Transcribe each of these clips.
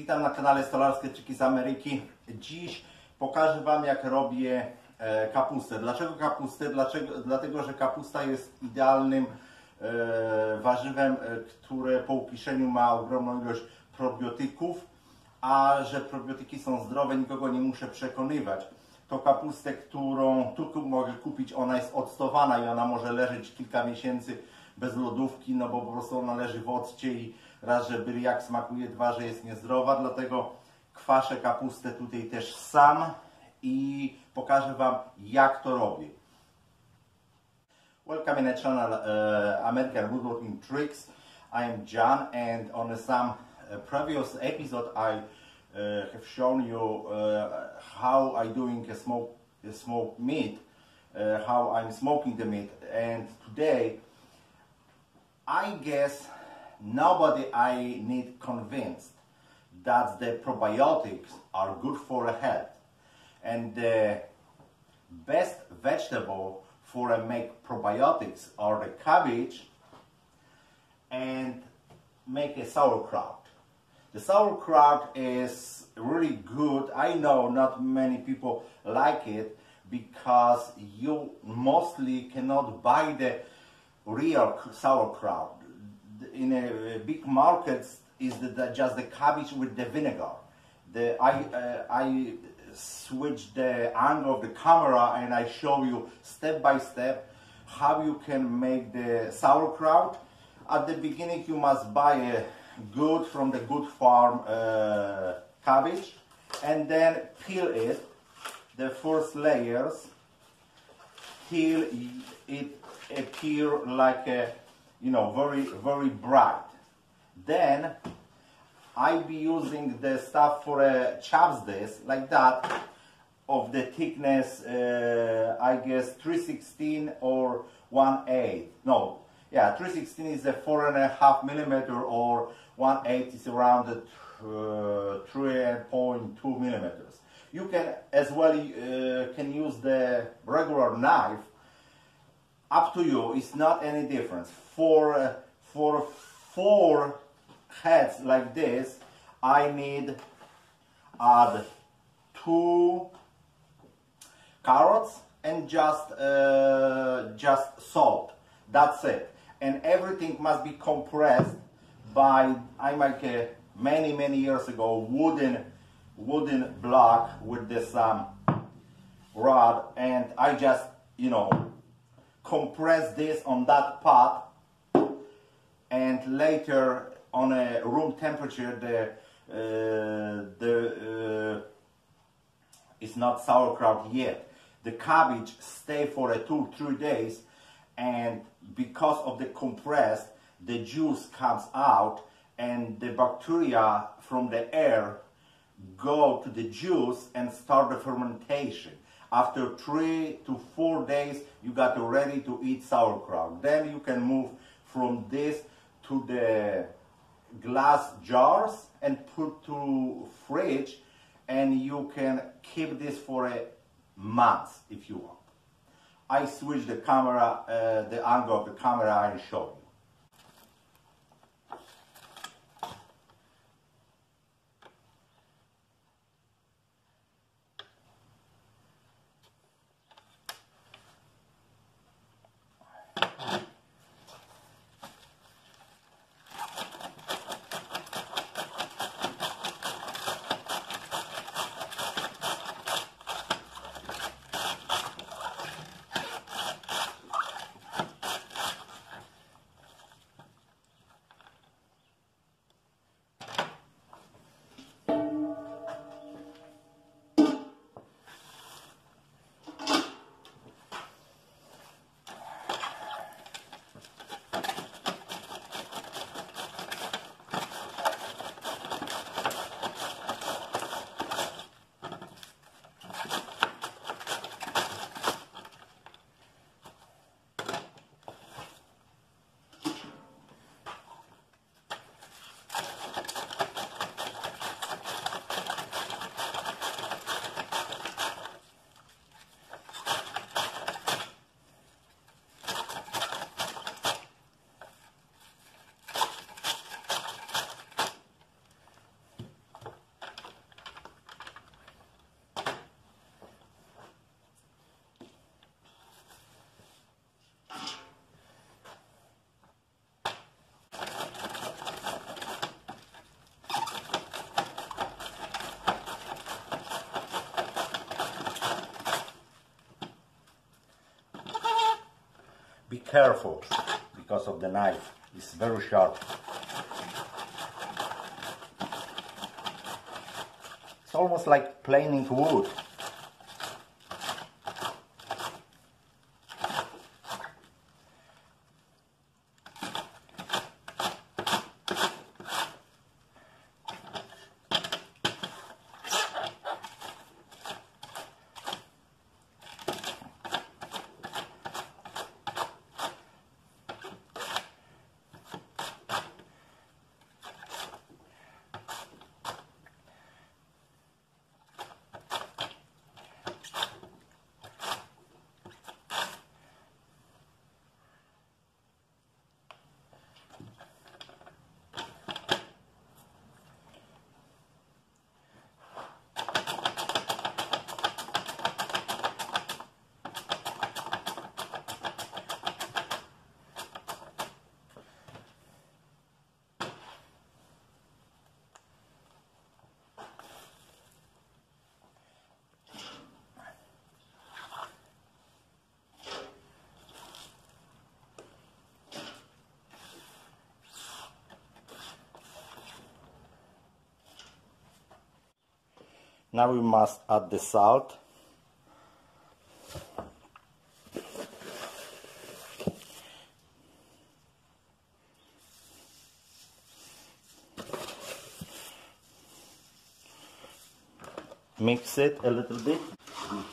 Witam na kanale Stolarskie Triki z Ameryki. Dziś pokażę Wam, jak robię kapustę. Dlaczego kapustę? Dlatego, że kapusta jest idealnym warzywem, które po ukiszeniu ma ogromną ilość probiotyków, a że probiotyki są zdrowe, nikogo nie muszę przekonywać. To kapustę, którą tu mogę kupić, ona jest octowana i ona może leżeć kilka miesięcy bez lodówki, no bo po prostu ona leży w occie i raz, że jak smakuje, dwa, że jest niezdrowa, dlatego kwaszę kapustę tutaj też sam i pokażę Wam, jak to robię. Welcome in the channel American Woodworking Tricks. I am John, and on some previous episode I have shown you how I doing a smoked meat, how I'm smoking the meat, and today I guess nobody I need convinced that the probiotics are good for the health, and the best vegetable for make probiotics are the cabbage and make a sauerkraut. The sauerkraut is really good. I know not many people like it because you mostly cannot buy the real sauerkraut. In a big markets is just the cabbage with the vinegar. I switch the angle of the camera and I show you step by step how you can make the sauerkraut. At the beginning you must buy a good from the good farm cabbage and then peel it, the first layers, till it appear like a, you know, very bright. Then I be using the stuff for a chopsticks like that, of the thickness I guess 3/16 or 1/8. No, yeah, 3/16 is a 4.5 millimeter, or 1/8 is around 3.2 millimeters. You can as well can use the regular knife. Up to you, it's not any difference. For 4 heads like this, I need add 2 carrots and just salt. That's it. And everything must be compressed by, I make a many years ago wooden block with this rod, and I just, you know, compress this on that pot, and later on a room temperature it's not sauerkraut yet. The cabbage stay for 2-3 days, and because of the compressed, the juice comes out and the bacteria from the air go to the juice and start the fermentation. After 3 to 4 days, you got ready to eat sauerkraut. Then you can move from this to the glass jars and put to fridge, and you can keep this for a month if you want. I switch the camera, the angle of the camera, and show you. careful because of the knife. It's very sharp. It's almost like planing wood. Now we must add the salt. Mix it a little bit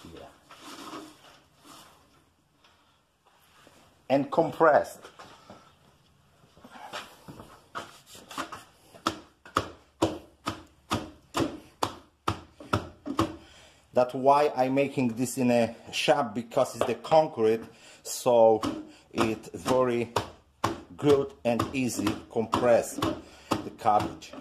here. And compressed. That's why I'm making this in a shop, because it's the concrete, so it's very good and easy compress the cabbage.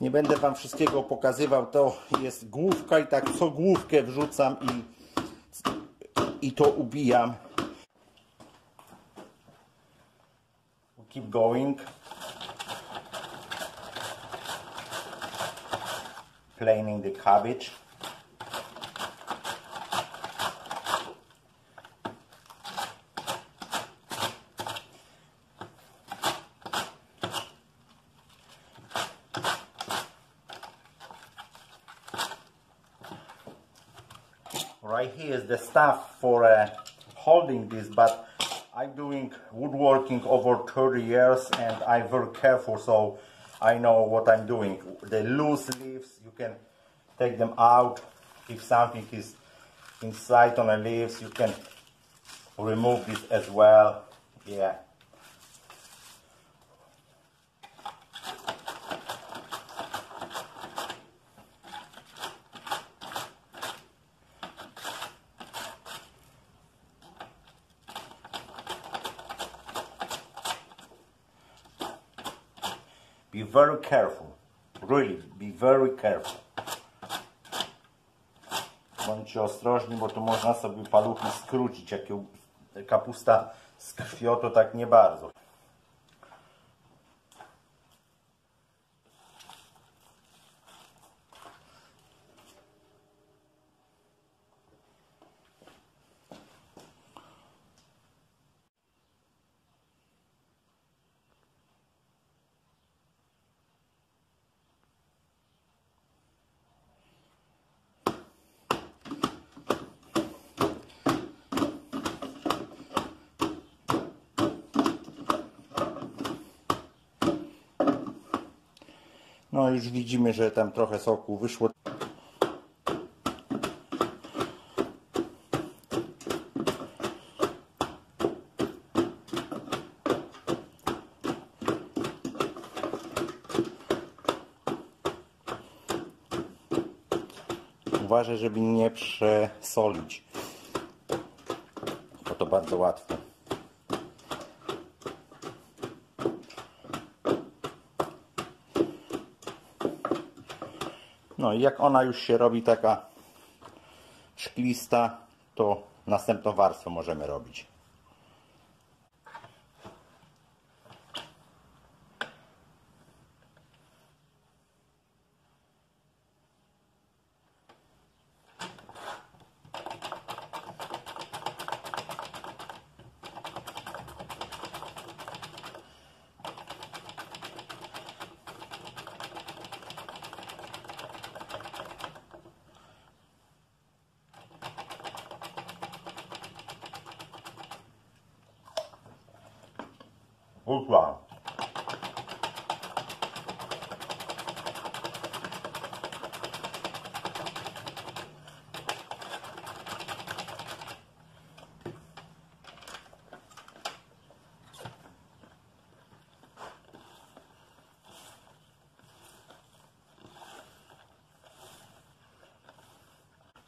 Nie będę wam wszystkiego pokazywał, to jest główka i tak co główkę wrzucam i to ubijam. Keep going. Planing the cabbage. Right here is the stuff for holding this, but I'm doing woodworking over 30 years and I'm very careful, so I know what I'm doing. The loose leaves, you can take them out. If something is inside on the leaves, you can remove this as well. Yeah. Be very careful, really, be very careful. Bądźcie ostrożni, bo tu można sobie paluchy skrócić. Jak kapusta z krwią, to tak nie bardzo. No już widzimy, że tam trochę soku wyszło. Uważaj, żeby nie przesolić, bo to bardzo łatwe. No i jak ona już się robi taka szklista, to następną warstwę możemy robić. Ultra.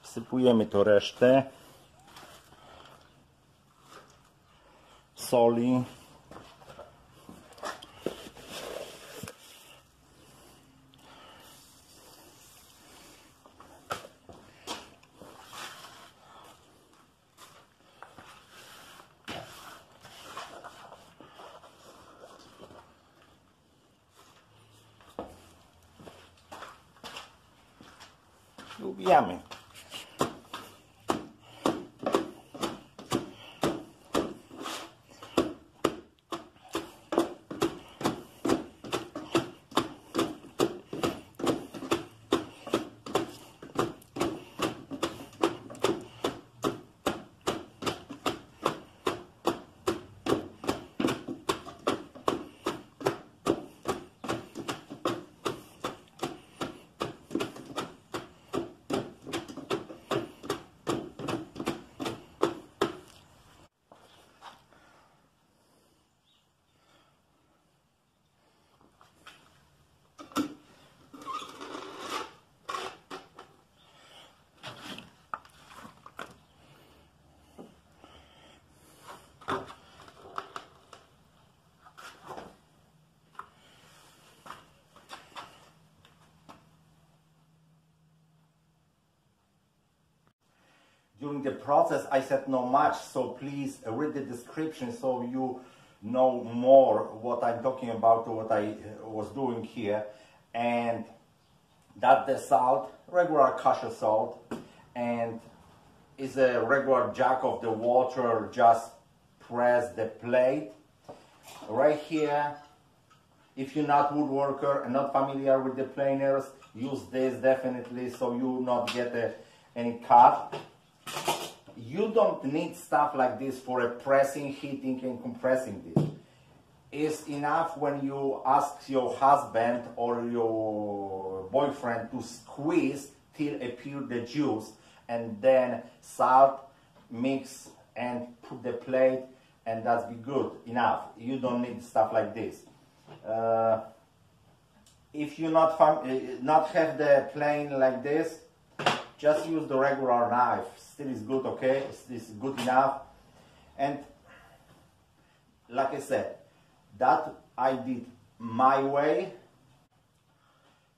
Wsypujemy to resztę soli. Ubijamy. During the process I said not much, so please read the description so you know more what I'm talking about or what I was doing here. And that's the salt, regular kosher salt, and is a regular jug of the water. Just press the plate right here. If you're not woodworker and not familiar with the planers, use this definitely so you not get any cut. You don't need stuff like this for a pressing, heating and compressing this. It's enough when you ask your husband or your boyfriend to squeeze till appear the juice, and then salt, mix and put the plate, and that's be good enough. You don't need stuff like this. If you not have the plane like this, just use the regular knife. Still is good, okay? It's good enough. And like I said, that I did my way.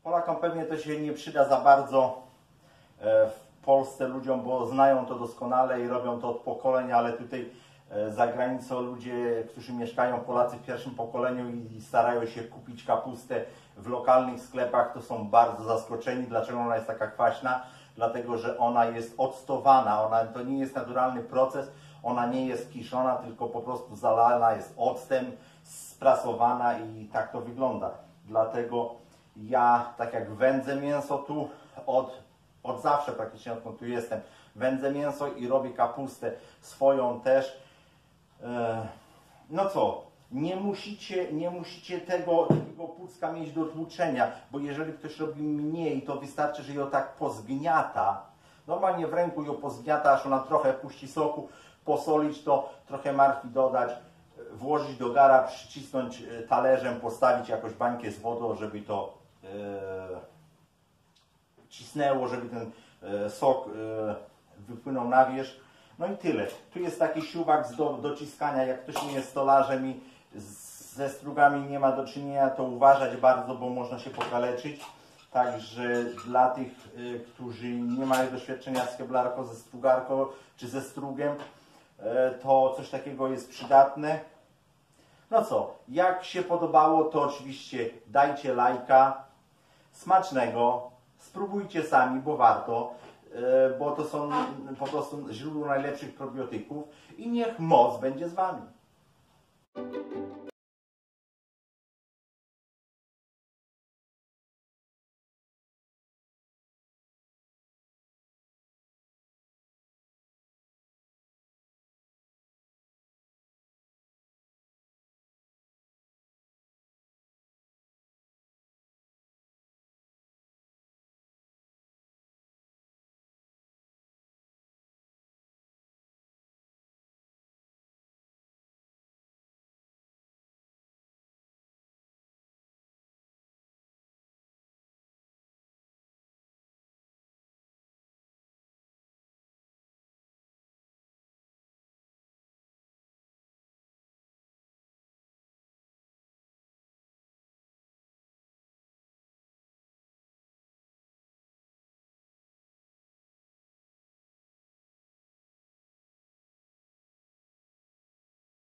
Polakom pewnie to się nie przyda za bardzo w Polsce ludziom, bo znają to doskonale i robią to od pokoleń, ale tutaj za granicą ludzie, którzy mieszkają, Polacy w pierwszym pokoleniu i starają się kupić kapustę w lokalnych sklepach, to są bardzo zaskoczeni, dlaczego ona jest taka kwaśna. Dlatego, że ona jest octowana, to nie jest naturalny proces, ona nie jest kiszona, tylko po prostu zalana jest octem, sprasowana i tak to wygląda. Dlatego ja, tak jak wędzę mięso tu, od zawsze praktycznie, odkąd tu jestem, wędzę mięso i robię kapustę swoją też. No co? Nie musicie tego pucka mieć do tłuczenia, bo jeżeli ktoś robi mniej, to wystarczy, że ją tak pozgniata. Normalnie w ręku ją pozgniata, aż ona trochę puści soku, posolić to, trochę marchwi dodać, włożyć do gara, przycisnąć talerzem, postawić jakąś bańkę z wodą, żeby to cisnęło, żeby ten sok wypłynął na wierzch. No i tyle. Tu jest taki śrubak do dociskania, jak ktoś nie jest stolarzem i ze strugami nie ma do czynienia, to uważać bardzo, bo można się pokaleczyć. Także dla tych, którzy nie mają doświadczenia z keblarką, ze strugarką czy ze strugiem, to coś takiego jest przydatne. No co, jak się podobało, to oczywiście dajcie lajka. Smacznego. Spróbujcie sami, bo warto. Bo to są po prostu źródło najlepszych probiotyków. I niech moc będzie z Wami.